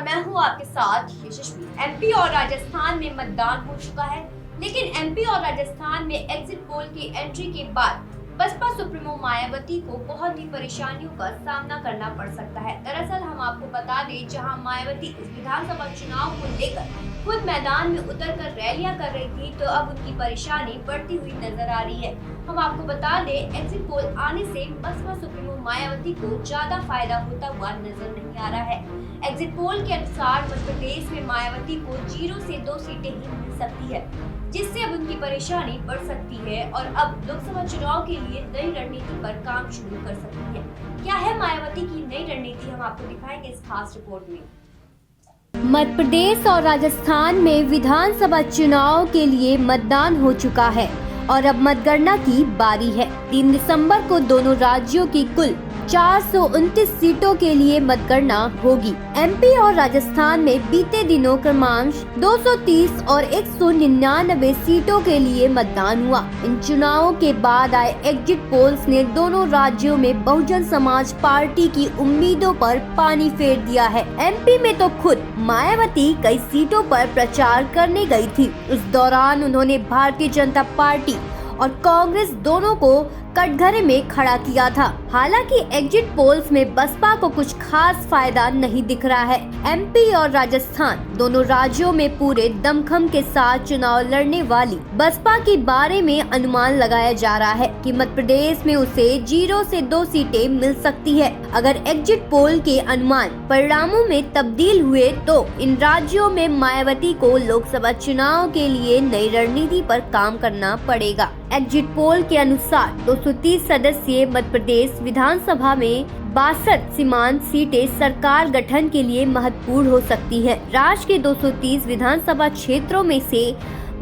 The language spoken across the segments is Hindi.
और मैं हूं आपके साथ यशस्वी। एमपी और राजस्थान में मतदान हो चुका है, लेकिन एमपी और राजस्थान में एग्जिट पोल की एंट्री के बाद बसपा सुप्रीमो मायावती को बहुत ही परेशानियों का सामना करना पड़ सकता है। दरअसल हम आपको बता दें, जहां मायावती इस विधानसभा चुनाव को लेकर खुद मैदान में उतरकर रैलियां कर रही थी, तो अब उनकी परेशानी बढ़ती हुई नजर आ रही है। हम आपको बता दें, एग्जिट पोल आने से बसपा सुप्रीमो मायावती को ज्यादा फायदा होता हुआ नजर नहीं आ रहा है। एग्जिट पोल के अनुसार मध्य प्रदेश में मायावती को 0 से 2 सीटें ही मिल सकती है, जिससे अब उनकी परेशानी बढ़ सकती है और अब लोकसभा चुनाव के लिए नई रणनीति पर काम शुरू कर सकती है। क्या है मायावती की नई रणनीति, हम आपको दिखाएंगे इस खास रिपोर्ट में। मध्य प्रदेश और राजस्थान में विधानसभा चुनाव के लिए मतदान हो चुका है और अब मतगणना की बारी है। 3 दिसंबर को दोनों राज्यों की कुल 429 सीटों के लिए मतगणना होगी। एमपी और राजस्थान में बीते दिनों क्रमांश 230 और 199 सीटों के लिए मतदान हुआ। इन चुनावों के बाद आए एग्जिट पोल्स ने दोनों राज्यों में बहुजन समाज पार्टी की उम्मीदों पर पानी फेर दिया है। एमपी में तो खुद मायावती कई सीटों पर प्रचार करने गई थी। उस दौरान उन्होंने भारतीय जनता पार्टी और कांग्रेस दोनों को कटघरे में खड़ा किया था। हालांकि एग्जिट पोल्स में बसपा को कुछ खास फायदा नहीं दिख रहा है। एमपी और राजस्थान दोनों राज्यों में पूरे दमखम के साथ चुनाव लड़ने वाली बसपा के बारे में अनुमान लगाया जा रहा है कि मध्य प्रदेश में उसे 0 से 2 सीटें मिल सकती है। अगर एग्जिट पोल के अनुमान परिणामों में तब्दील हुए तो इन राज्यों में मायावती को लोकसभा चुनाव के लिए नई रणनीति पर काम करना पड़ेगा। एग्जिट पोल के अनुसार 230 सदस्यीय मध्य प्रदेश विधानसभा में 62 सीमांत सीटें सरकार गठन के लिए महत्वपूर्ण हो सकती हैं। राज्य के 230 विधानसभा क्षेत्रों में से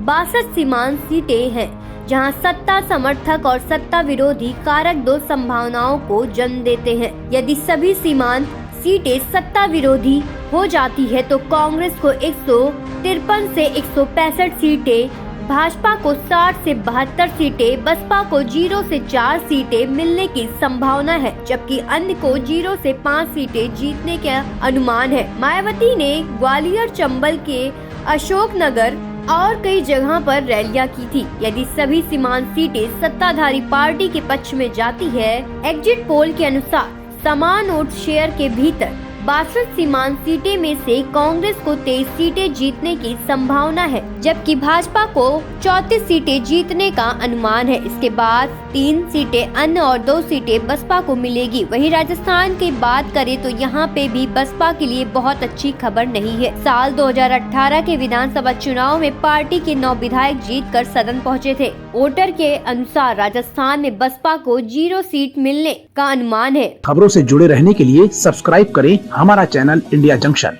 62 सीमांत सीटें हैं, जहां सत्ता समर्थक और सत्ता विरोधी कारक 2 संभावनाओं को जन्म देते हैं। यदि सभी सीमांत सीटें सत्ता विरोधी हो जाती है तो कांग्रेस को 153 से 165 सीटें, भाजपा को 60 से 72 सीटें, बसपा को 0 से 4 सीटें मिलने की संभावना है, जबकि अन्य को 0 से 5 सीटें जीतने का अनुमान है। मायावती ने ग्वालियर, चंबल के अशोकनगर और कई जगह पर रैलियां की थी। यदि सभी सीमांत सीटें सत्ताधारी पार्टी के पक्ष में जाती है, एग्जिट पोल के अनुसार समान वोट शेयर के भीतर 62 सीमांत सीटें में से कांग्रेस को 23 सीटें जीतने की संभावना है, जबकि भाजपा को 34 सीटें जीतने का अनुमान है। इसके बाद 3 सीटें अन्य और 2 सीटें बसपा को मिलेगी। वहीं राजस्थान की बात करें तो यहाँ पे भी बसपा के लिए बहुत अच्छी खबर नहीं है। साल 2018 के विधानसभा चुनाव में पार्टी के 9 विधायक जीतकर सदन पहुँचे थे। वोटर के अनुसार राजस्थान में बसपा को 0 सीट मिलने का अनुमान है। खबरों से जुड़े रहने के लिए सब्सक्राइब करें हमारा चैनल इंडिया जंक्शन।